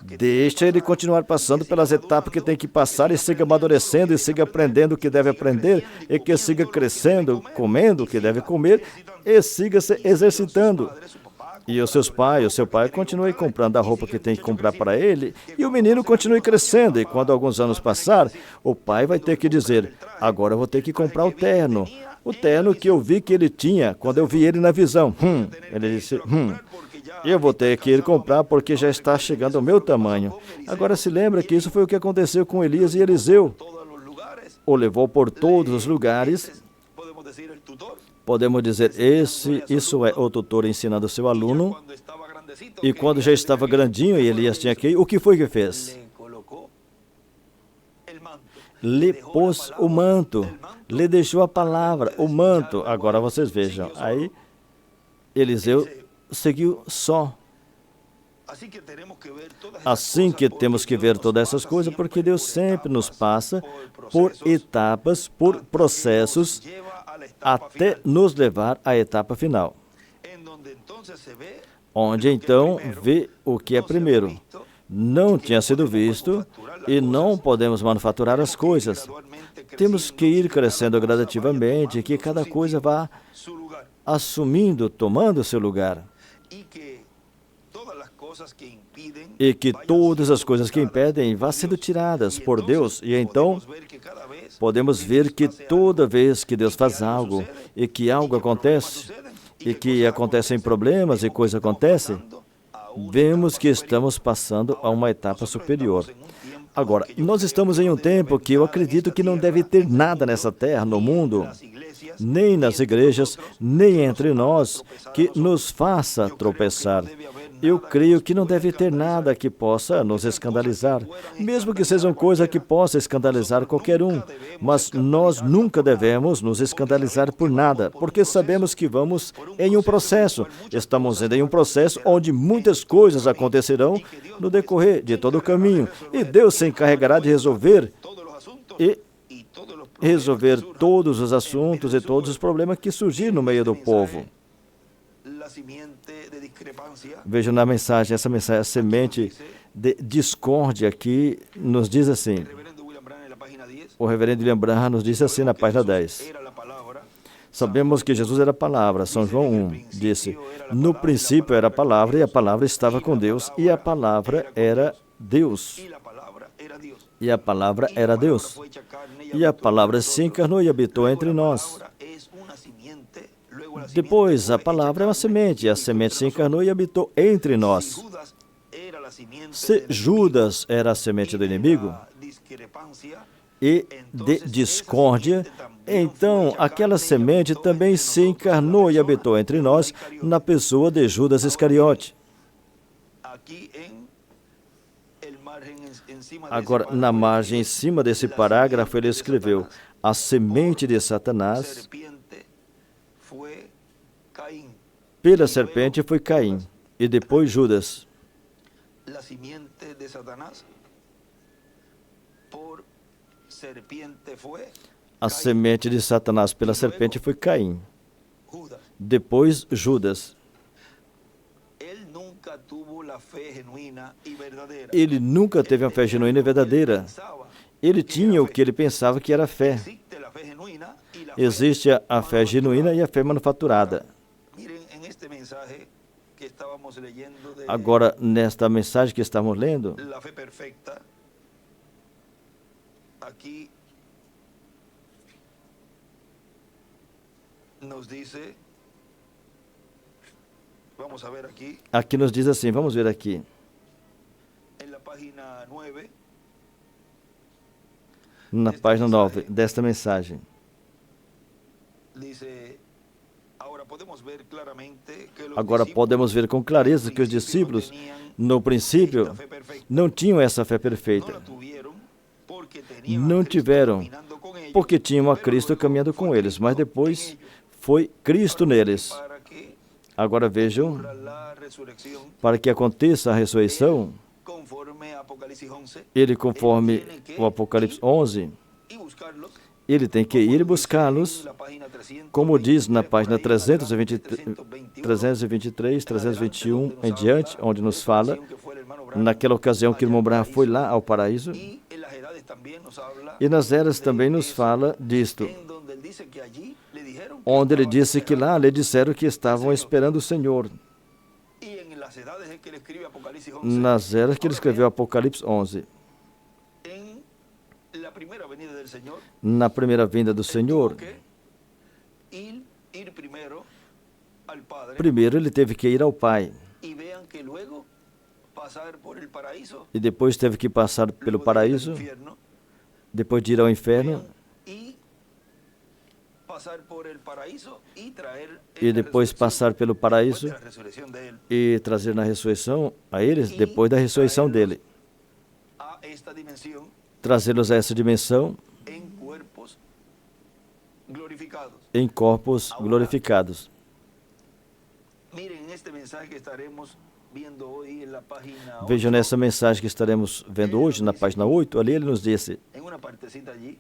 Speaker 2: Deixa ele continuar passando pelas etapas que tem que passar e siga amadurecendo e siga aprendendo o que deve aprender e que siga crescendo, comendo o que deve comer e siga se exercitando. E o seu pai continue comprando a roupa que tem que comprar para ele e o menino continue crescendo. E quando alguns anos passar, o pai vai ter que dizer, agora eu vou ter que comprar o terno que eu vi que ele tinha quando eu vi ele na visão. Ele disse, eu vou ter que ir comprar porque já está chegando ao meu tamanho. Agora se lembra que isso foi o que aconteceu com Elias e Eliseu. O levou por todos os lugares. Podemos dizer, isso é o tutor ensinando o seu aluno. E quando já estava grandinho e Elias tinha que ir, o que foi que fez? Lhe pôs o manto, lhe deixou a palavra, o manto. Agora vocês vejam, aí Eliseu seguiu só. Assim que temos que ver todas essas coisas, porque Deus sempre nos passa por etapas, por processos, até nos levar à etapa final. Onde então vê o que é primeiro. Não tinha sido visto e não podemos manufaturar as coisas. Temos que ir crescendo gradativamente, que cada coisa vá assumindo, tomando seu lugar. E que todas as coisas que impedem vão sendo tiradas por Deus. E então podemos ver que toda vez que Deus faz algo e que algo acontece, e que acontecem problemas e coisas acontecem, vemos que estamos passando a uma etapa superior. Agora, nós estamos em um tempo que eu acredito que não deve ter nada nessa terra, no mundo, nem nas igrejas, nem entre nós, que nos faça tropeçar. Eu creio que não deve ter nada que possa nos escandalizar, mesmo que seja uma coisa que possa escandalizar qualquer um. Mas nós nunca devemos nos escandalizar por nada, porque sabemos que vamos em um processo. Estamos indo em um processo onde muitas coisas acontecerão no decorrer de todo o caminho. E Deus se encarregará de resolver todos os assuntos e todos os problemas que surgirem no meio do povo. Veja na mensagem, essa mensagem, a semente de discórdia aqui nos diz assim. O reverendo William Branham nos disse assim na página 10. Sabemos que Jesus era a palavra. São João 1 disse, no princípio era a palavra e a palavra estava com Deus e a palavra era Deus. E a palavra era Deus. E a palavra se encarnou e habitou entre nós. Depois, a palavra é uma semente, e a semente se encarnou e habitou entre nós. Se Judas era a semente do inimigo e de discórdia, então aquela semente também se encarnou e habitou entre nós na pessoa de Judas Iscariote. Agora, na margem em cima desse parágrafo, ele escreveu, a semente de Satanás pela serpente foi Caim, e depois Judas. A semente de Satanás pela serpente foi Caim, depois Judas. Ele nunca teve uma fé genuína e verdadeira. Ele tinha o que ele pensava que era fé. Existe a fé genuína e a fé manufaturada. Agora, nesta mensagem que estamos lendo, aqui nos diz assim, vamos ver aqui. Na página 9 desta mensagem. Agora podemos ver com clareza que os discípulos, no princípio, não tinham essa fé perfeita. Não tiveram, porque tinham a Cristo caminhando com eles, mas depois foi Cristo neles, Agora vejam,
Speaker 1: ocurra la resurrección,
Speaker 2: para que aconteça a ressurreição,
Speaker 1: conforme a Apocalipsis 11,
Speaker 2: ele, conforme o Apocalipse 11,
Speaker 1: y buscarlos,
Speaker 2: ele tem que ir buscá-los,
Speaker 1: en la página 323,
Speaker 2: como diz na página
Speaker 1: por ahí,
Speaker 2: 323, 321 em diante, onde nos fala,
Speaker 1: que fue el hermano Branham,
Speaker 2: naquela ocasião que o irmão Branham foi lá ao paraíso,
Speaker 1: y en las edades también nos habla,
Speaker 2: e nas eras também nos fala disto,
Speaker 1: en donde él dice que allí le dijeron que
Speaker 2: onde ele
Speaker 1: estaban
Speaker 2: disse que lá lhe disseram que estavam esperando o Senhor,
Speaker 1: y en las edades en que él escribe Apocalipsis 11,
Speaker 2: nas eras que ele escreveu Apocalipse 11.
Speaker 1: en la primera venida del Señor,
Speaker 2: Na primeira vinda do Senhor,
Speaker 1: tuvo que ir primero al Padre,
Speaker 2: primeiro ele teve que ir ao Pai,
Speaker 1: y vean que luego pasar por el paraíso,
Speaker 2: e depois teve que passar pelo
Speaker 1: luego de ir al
Speaker 2: paraíso,
Speaker 1: infierno,
Speaker 2: depois de ir ao inferno,
Speaker 1: y pasar por el paraíso y traer
Speaker 2: e depois passar pelo paraíso
Speaker 1: la resurrección de él
Speaker 2: e trazer na ressurreição a eles, depois da ressurreição dele,
Speaker 1: a esta dimensión
Speaker 2: trazê-los a essa dimensão
Speaker 1: en cuerpos glorificados.
Speaker 2: em corpos glorificados.
Speaker 1: Miren este mensaje que estaremos viendo hoy en la página 8,
Speaker 2: Vejam nessa mensagem que estaremos vendo hoje, na página 8, ali ele nos disse,
Speaker 1: en una partecita allí,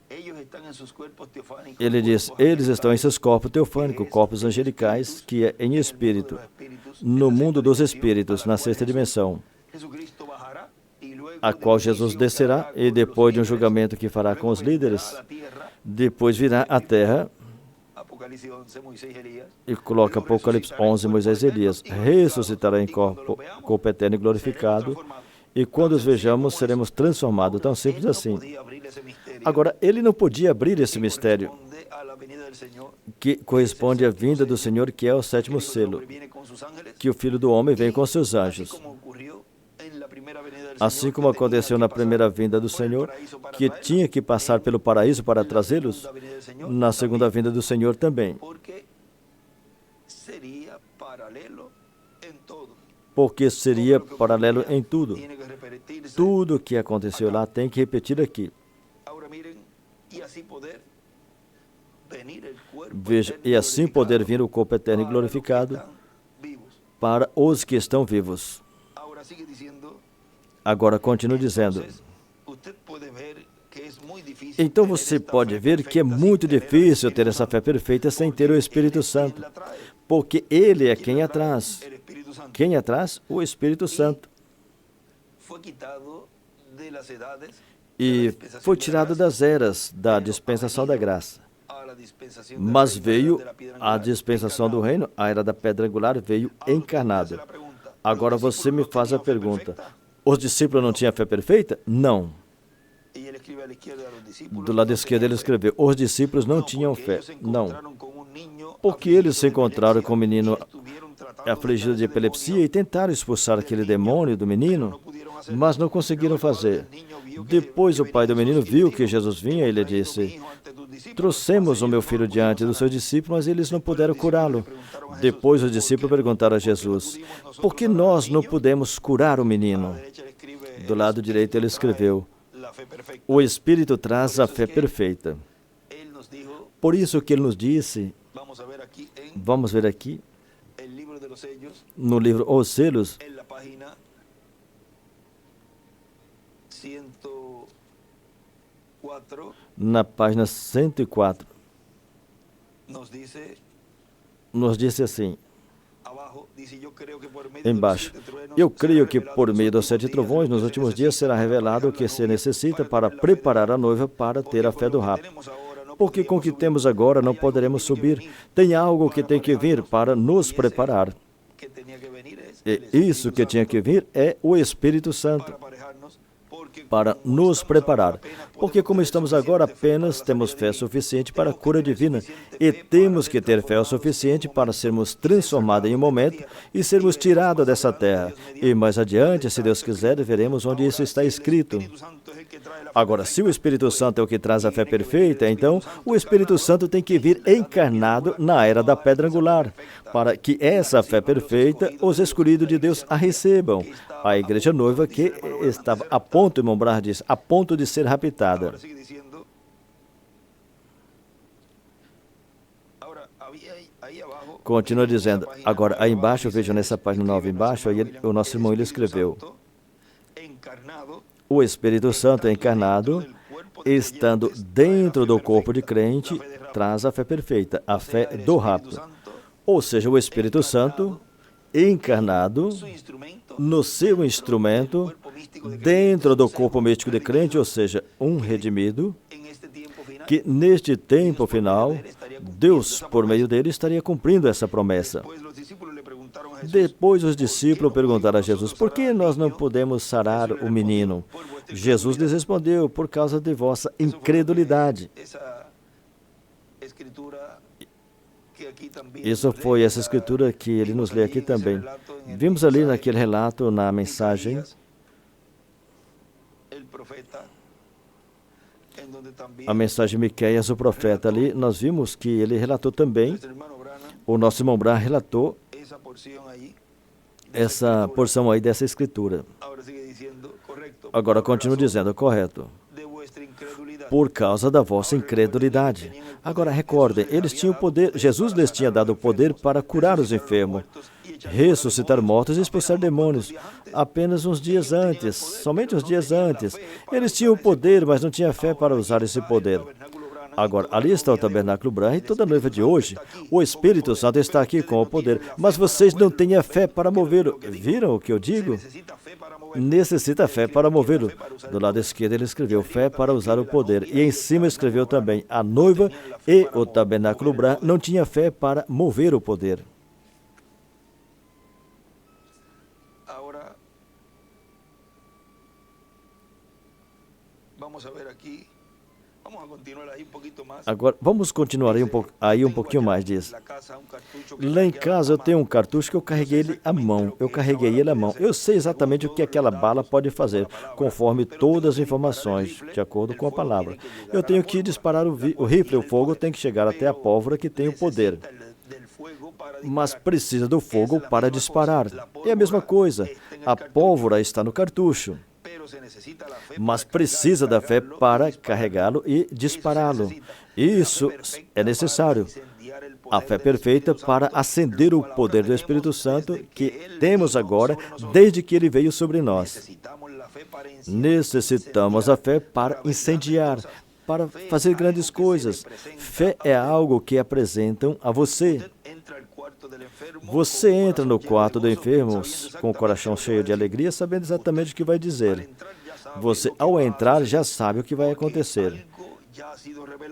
Speaker 1: ellos están en sus cuerpos teofánicos,
Speaker 2: ele diz,
Speaker 1: cuerpos
Speaker 2: eles estão em
Speaker 1: angelicales,
Speaker 2: seus corpos teofânicos, corpos angelicais, que é em
Speaker 1: en el mundo de
Speaker 2: espírito,
Speaker 1: los espíritus,
Speaker 2: no
Speaker 1: en la
Speaker 2: mundo
Speaker 1: sexta
Speaker 2: dos
Speaker 1: dimensión,
Speaker 2: espíritos,
Speaker 1: a la
Speaker 2: na
Speaker 1: cual
Speaker 2: sexta dimensão,
Speaker 1: Jesucristo bajará, y luego
Speaker 2: a
Speaker 1: del
Speaker 2: qual Jesus
Speaker 1: juicio que
Speaker 2: descerá,
Speaker 1: hará
Speaker 2: e
Speaker 1: con
Speaker 2: depois de um
Speaker 1: los líderes,
Speaker 2: julgamento que fará com os
Speaker 1: luego vendrá
Speaker 2: líderes,
Speaker 1: a la tierra,
Speaker 2: depois virá à terra,
Speaker 1: Apocalipsis 11, Moisés y Elías,
Speaker 2: e coloca Apocalipse 11, Moisés e Elias, ressuscitará em corpo eterno e glorificado, e quando os vejamos, seremos transformados, tão simples assim. Agora, ele não podia abrir esse mistério, que corresponde à vinda do Senhor, que é o sétimo selo, que o Filho do Homem vem com seus anjos. Assim como aconteceu na primeira vinda do Senhor, que tinha que passar pelo paraíso para trazê-los, na segunda vinda do Senhor também, porque seria paralelo em tudo. Tudo o que aconteceu lá tem que repetir aqui. Veja, e assim poder vir o corpo eterno e glorificado para os que estão vivos. Agora continua dizendo. Então você pode ver que é muito difícil ter essa fé perfeita sem ter o Espírito Santo, porque Ele é quem atrás. Quem atrás? O Espírito Santo. E foi tirado das eras da dispensação da graça. Mas veio a dispensação do reino, a era da pedra angular veio encarnado. Agora você me faz a pergunta, os discípulos não tinham fé perfeita? Não. Do lado esquerdo ele escreveu, os discípulos não tinham fé. Não. Porque eles se encontraram com um menino afligido de epilepsia e tentaram expulsar aquele demônio do menino, mas não conseguiram fazer. Depois o pai do menino viu que Jesus vinha e lhe disse, trouxemos o meu filho diante dos seus discípulos, mas eles não puderam curá-lo. Depois os discípulos perguntaram a Jesus, por que nós não pudemos curar o menino? Do lado direito ele escreveu, o Espírito traz a fé perfeita. Por isso que ele nos disse, vamos ver aqui, no livro Os Selos, na página 104, nos disse assim, embaixo, eu creio que por meio dos 7 trovões, nos últimos dias será revelado o que se necessita para preparar a noiva para ter a fé do rapto. Porque com o que temos agora não poderemos subir. Tem algo que tem que vir para nos preparar. E isso que tinha que vir é o Espírito Santo para nos preparar. Porque como estamos agora, apenas temos fé suficiente para a cura divina e temos que ter fé o suficiente para sermos transformados em um momento e sermos tirados dessa terra. E mais adiante, se Deus quiser, veremos onde isso está escrito. Agora, se o Espírito Santo é o que traz a fé perfeita, então o Espírito Santo tem que vir encarnado na era da pedra angular, para que essa fé perfeita, os escolhidos de Deus a recebam. A igreja noiva que estava a ponto, irmão Branham diz, a ponto de ser raptada. Continua dizendo, agora aí embaixo, vejam nessa página 9 embaixo, aí o nosso irmão ele escreveu, o Espírito Santo encarnado, estando dentro do corpo de crente, traz a fé perfeita, a fé do rapto. Ou seja, o Espírito Santo encarnado no seu instrumento, dentro do corpo místico de crente, ou seja, um redimido, que neste tempo final, Deus, por meio dele, estaria cumprindo essa promessa. Depois os discípulos perguntaram a Jesus, por que nós não podemos sarar o menino? Jesus lhes respondeu, por causa de vossa incredulidade. Isso foi essa escritura que ele nos lê aqui também. Vimos ali naquele relato, na mensagem, a mensagem de Miqueias, o profeta ali, nós vimos que ele relatou também, o nosso irmão Branham relatou essa porção aí dessa escritura. Agora continua dizendo, correto. Por causa da vossa incredulidade. Agora recordem, eles tinham poder, Jesus lhes tinha dado o poder para curar os enfermos, ressuscitar mortos e expulsar demônios. Apenas uns dias antes, somente uns dias antes, eles tinham o poder, mas não tinham fé para usar esse poder. Agora, ali está o tabernáculo Branham e toda a noiva de hoje. O Espírito Santo está aqui com o poder, mas vocês não têm a fé para movê-lo. Viram o que eu digo? Necessita fé para movê-lo. Do lado esquerdo ele escreveu fé para usar o poder. E em cima escreveu também a noiva e o tabernáculo Branham não tinha fé para mover o poder. Agora, vamos continuar aí um pouquinho mais, diz. Lá em casa eu tenho um cartucho que eu carreguei ele à mão. Eu sei exatamente o que aquela bala pode fazer, conforme todas as informações, de acordo com a palavra. Eu tenho que disparar o rifle, o fogo tem que chegar até a pólvora que tem o poder. Mas precisa do fogo para disparar. É a mesma coisa. A pólvora está no cartucho. Mas precisa da fé para carregá-lo e dispará-lo. Isso é necessário. A fé perfeita para acender o poder do Espírito Santo que temos agora, desde que ele veio sobre nós. Necessitamos a fé para incendiar, para fazer grandes coisas. Fé é algo que apresentam a você. Você entra no quarto do enfermo com o coração cheio de alegria, sabendo exatamente o que vai dizer. Você, ao entrar, já sabe o que vai acontecer.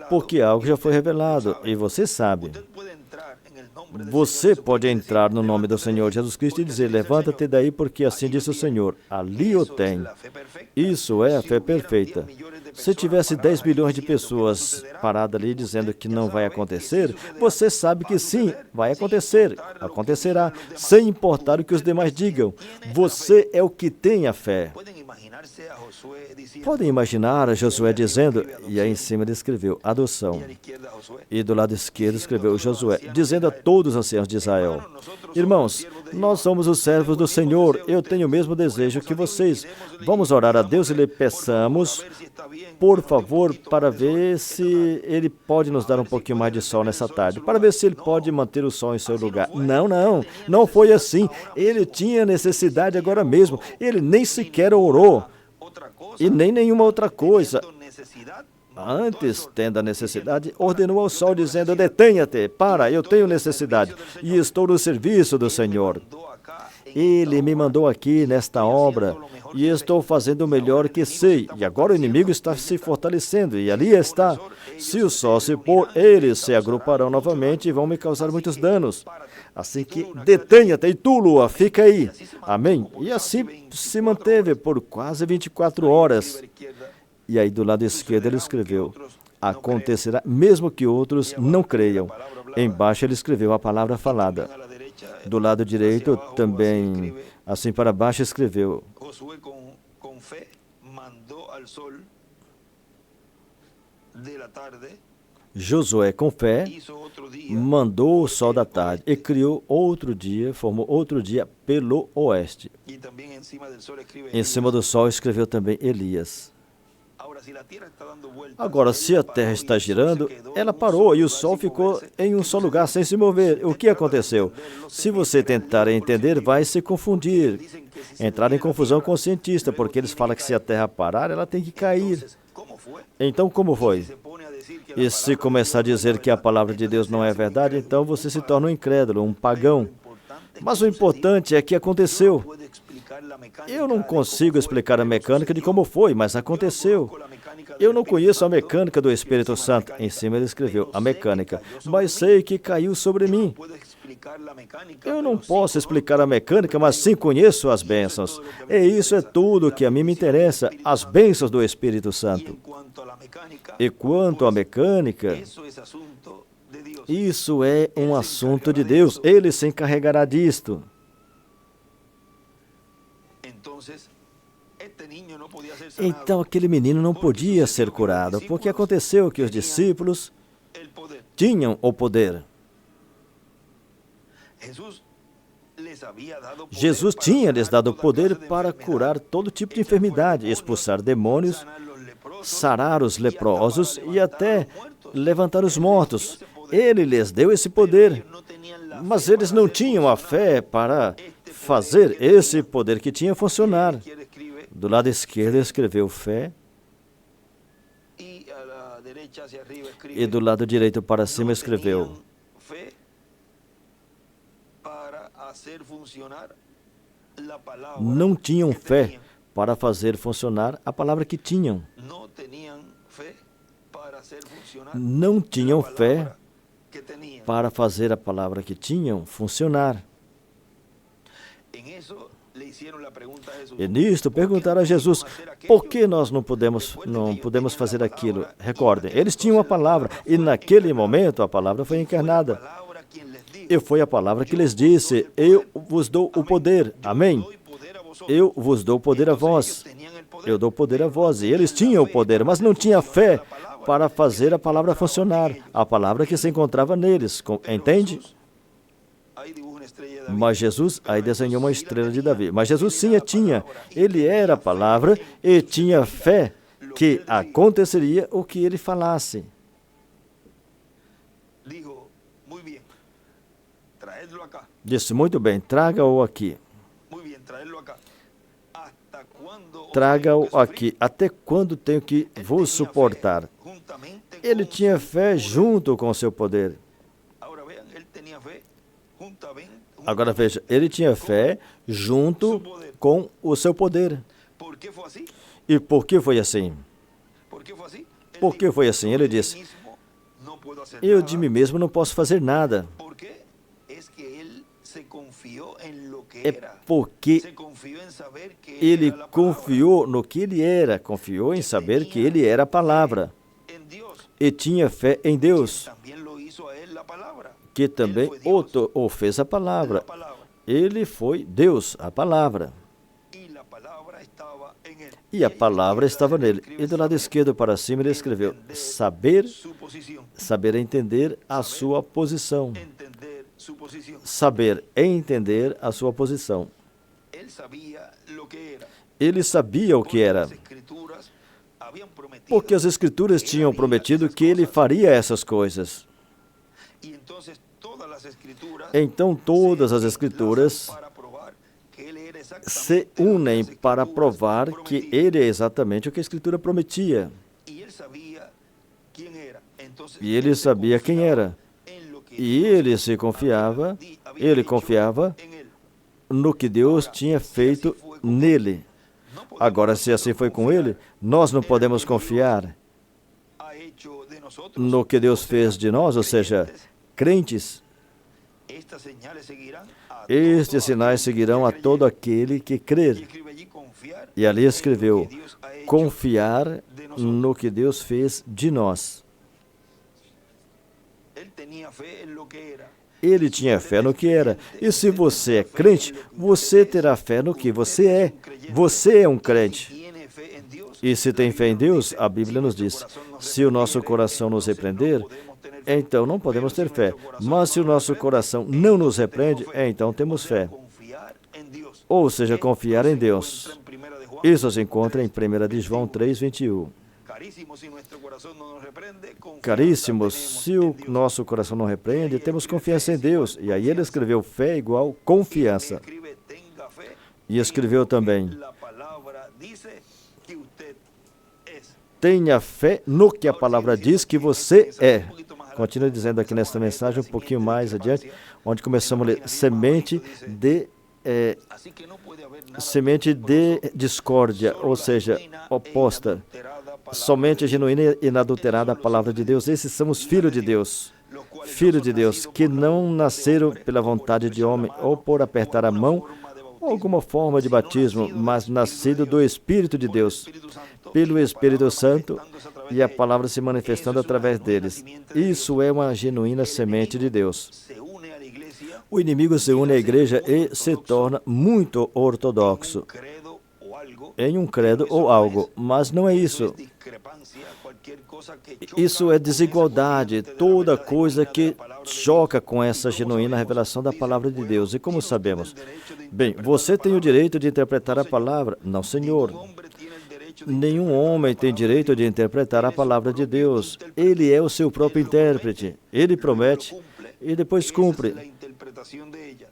Speaker 2: Porque algo já foi revelado e você sabe. Você pode entrar no nome do Senhor Jesus Cristo e dizer, levanta-te daí porque assim disse o Senhor. Ali o tem. Isso é a fé perfeita. Se tivesse 10 milhões de pessoas paradas ali dizendo que não vai acontecer, você sabe que sim, vai acontecer. Acontecerá, sem importar o que os demais digam. Você é o que tem a fé. Podem imaginar a Josué dizendo, e aí em cima ele escreveu, adoção. E do lado esquerdo escreveu Josué, dizendo a todos os anciãos de Israel, irmãos, nós somos os servos do Senhor, eu tenho o mesmo desejo que vocês. Vamos orar a Deus e lhe peçamos, por favor, para ver se Ele pode nos dar um pouquinho mais de sol nessa tarde, para ver se Ele pode manter o sol em seu lugar. Não foi assim. Ele tinha necessidade agora mesmo. Ele nem sequer orou. E nem nenhuma outra coisa. Antes, tendo a necessidade, ordenou ao sol, dizendo, detenha-te, para, eu tenho necessidade, e estou no serviço do Senhor. Ele me mandou aqui nesta obra, e estou fazendo o melhor que sei, e agora o inimigo está se fortalecendo, e ali está. Se o sol se pôr, eles se agruparão novamente e vão me causar muitos danos. Assim que detenha-te, e tu, lua, fica aí. Amém? E assim se manteve por quase 24 horas. E aí do lado esquerdo ele escreveu, acontecerá mesmo que outros não creiam. Embaixo ele escreveu a palavra falada. Do lado direito também, assim para baixo, escreveu, Josué, com fé, mandou o sol da tarde e criou outro dia, formou outro dia pelo oeste. Em cima do sol escreveu também Elias. Agora, se a Terra está girando, ela parou e o Sol ficou em um só lugar sem se mover. O que aconteceu? Se você tentar entender, vai se confundir. Entrar em confusão com o cientista, porque eles falam que se a Terra parar, ela tem que cair. Então, como foi? E se começar a dizer que a palavra de Deus não é verdade, então você se torna um incrédulo, um pagão. Mas o importante é que aconteceu. Eu não consigo explicar a mecânica de como foi, mas aconteceu. Eu não conheço a mecânica do Espírito Santo. Em cima ele escreveu, a mecânica. Mas sei que caiu sobre mim. Eu não posso explicar a mecânica, mas sim conheço as bênçãos. E isso é tudo que a mim me interessa, as bênçãos do Espírito Santo. E quanto à mecânica, isso é um assunto de Deus. Ele se encarregará disto. Então aquele menino não podia ser curado, porque aconteceu que os discípulos tinham o poder. Jesus tinha lhes dado o poder para curar todo tipo de enfermidade, expulsar demônios, sarar os leprosos e até levantar os mortos. Ele lhes deu esse poder, mas eles não tinham a fé para fazer esse poder que tinha funcionar. Do lado esquerdo escreveu fé, e do lado direito para cima escreveu não tinham fé para fazer funcionar a palavra que tinham. Não tinham fé para fazer a palavra que tinham funcionar. E nisto perguntaram a Jesus, por que nós não podemos fazer aquilo? Recordem, eles tinham a palavra, e naquele momento a palavra foi encarnada. E foi a palavra que lhes disse, eu vos dou o poder. Amém? Eu vos dou o poder a vós. Eu dou poder a vós. E eles tinham o poder, mas não tinham fé para fazer a palavra funcionar. A palavra que se encontrava neles. Entende? Mas Jesus, aí desenhou uma estrela de Davi. Mas Jesus sim tinha. Ele era a palavra e tinha fé que aconteceria o que ele falasse. Disse, muito bem, traga-o aqui. Traga-o aqui. Até quando tenho que vos suportar? Ele tinha fé junto com o seu poder. Agora veja, ele tinha fé junto com o seu poder. E por que foi assim? Por que foi assim? Ele disse, eu de mim mesmo não posso fazer nada. É porque ele confiou no que ele era, confiou em saber que ele era a palavra. E tinha fé em Deus, que também o fez a palavra. Ele foi Deus, a palavra. E a palavra estava nele. E do lado esquerdo para cima ele escreveu, saber entender a sua posição. Saber entender a sua posição. Ele sabia o que era. Porque as Escrituras tinham prometido que ele faria essas coisas. Então todas as Escrituras se unem para provar que ele é exatamente o que a Escritura prometia. E ele sabia quem era. E ele confiava no que Deus tinha feito nele. Agora, se assim foi com ele, nós não podemos confiar no que Deus fez de nós, ou seja, crentes. Estes sinais seguirão a todo aquele que crer. E ali escreveu, confiar no que Deus fez de nós. Ele tinha fé no que era. E se você é crente, você terá fé no que você é. Você é um crente. E se tem fé em Deus, a Bíblia nos diz, se o nosso coração nos repreender, então não podemos ter fé. Mas se o nosso coração não nos repreende, então temos fé. Ou seja, confiar em Deus. Isso se encontra em 1 de João 3, 21. Caríssimos, se o nosso coração não repreende, temos confiança em Deus. E aí ele escreveu fé igual confiança. E escreveu também: tenha fé no que a palavra diz que você é. Continua dizendo aqui nesta mensagem, um pouquinho mais adiante, onde começamos a ler semente de discórdia, ou seja, oposta. Somente a genuína e inadulterada a palavra de Deus. Esses são os filhos de Deus. Filhos de Deus, que não nasceram pela vontade de homem ou por apertar a mão ou alguma forma de batismo, mas nascido do Espírito de Deus, pelo Espírito Santo, e a palavra se manifestando através deles. Isso é uma genuína semente de Deus. O inimigo se une à igreja e se torna muito ortodoxo em um credo ou algo, mas não é isso. Isso é desigualdade, toda coisa que choca com essa genuína revelação da palavra de Deus. E como sabemos? Bem, você tem o direito de interpretar a palavra? Não, Senhor. Nenhum homem tem direito de interpretar a palavra de Deus. Ele é o seu próprio intérprete. Ele promete e depois cumpre.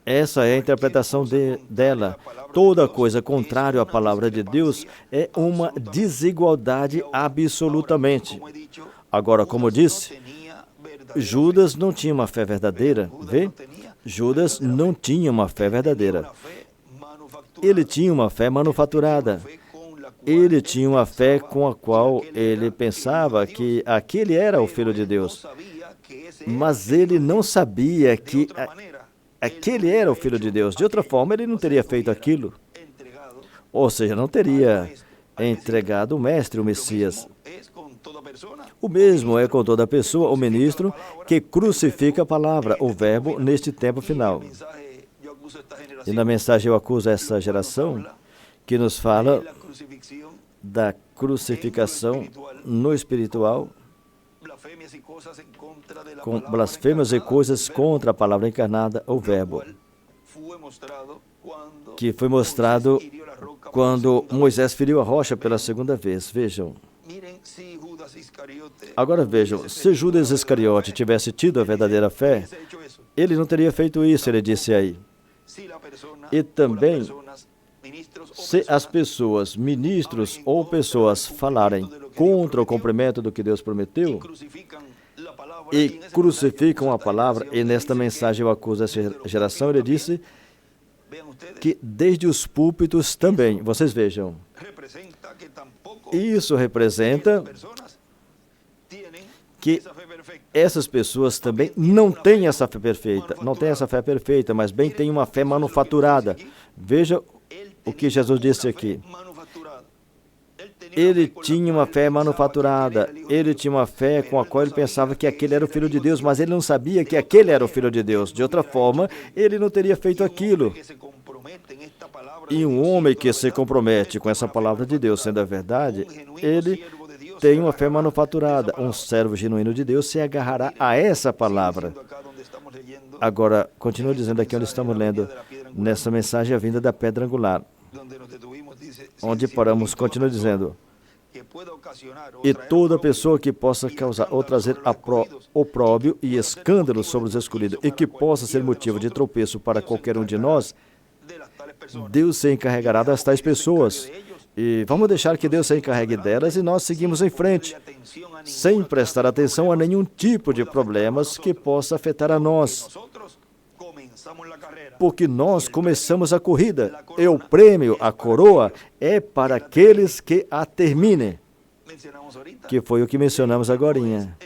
Speaker 2: Essa é a interpretação dela. Toda coisa contrária à palavra de Deus é uma desigualdade absolutamente. Agora, como eu disse, Judas não tinha uma fé verdadeira. Vê? Judas não tinha uma fé verdadeira. Ele tinha uma fé manufaturada. Ele tinha uma fé com a qual ele pensava que aquele era o Filho de Deus. Mas ele não sabia que aquele era o Filho de Deus. De outra forma, ele não teria feito aquilo. Ou seja, não teria entregado o Mestre, o Messias. O mesmo é com toda pessoa, o ministro, que crucifica a palavra, o verbo, neste tempo final. E na mensagem eu acuso essa geração que nos fala da crucificação no espiritual, com blasfêmias e coisas contra a palavra encarnada, o verbo, que foi mostrado quando Moisés feriu a rocha pela segunda vez. Vejam. Agora vejam, se Judas Iscariote tivesse tido a verdadeira fé, ele não teria feito isso, ele disse aí. E também, se as pessoas, ministros ou pessoas, falarem contra o cumprimento do que Deus prometeu e crucificam a palavra, e nesta mensagem eu acuso essa geração, ele disse que desde os púlpitos também, vocês vejam, isso representa que essas pessoas também não têm essa fé perfeita, mas bem têm uma fé manufaturada. Veja o que Jesus disse aqui. Ele tinha uma fé manufaturada, ele tinha uma fé com a qual ele pensava que aquele era o Filho de Deus, mas ele não sabia que aquele era o Filho de Deus. De outra forma, ele não teria feito aquilo. E um homem que se compromete com essa palavra de Deus, sendo a verdade, ele tem uma fé manufaturada. Um servo genuíno de Deus se agarrará a essa palavra. Agora, continua dizendo aqui onde estamos lendo, nessa mensagem, a vinda da pedra angular. Onde paramos, continua dizendo, e toda pessoa que possa causar ou trazer opróbrio e escândalo sobre os escolhidos, e que possa ser motivo de tropeço para qualquer um de nós, Deus se encarregará das tais pessoas. E vamos deixar que Deus se encarregue delas e nós seguimos em frente, sem prestar atenção a nenhum tipo de problemas que possa afetar a nós. Porque nós começamos a corrida, e o prêmio, a coroa, é para aqueles que a terminem. Que foi o que mencionamos agorinha.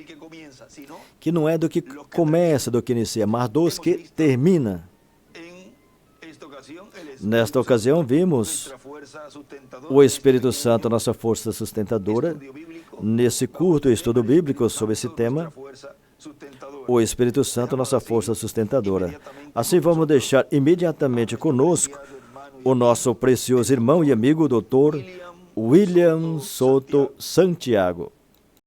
Speaker 2: Que não é do que começa, do que inicia, mas dos que termina. Nesta ocasião, vimos o Espírito Santo, nossa força sustentadora. Nesse curto estudo bíblico sobre esse tema, o Espírito Santo, nossa força sustentadora. Assim, vamos deixar imediatamente conosco o nosso precioso irmão e amigo, Dr. William Soto Santiago.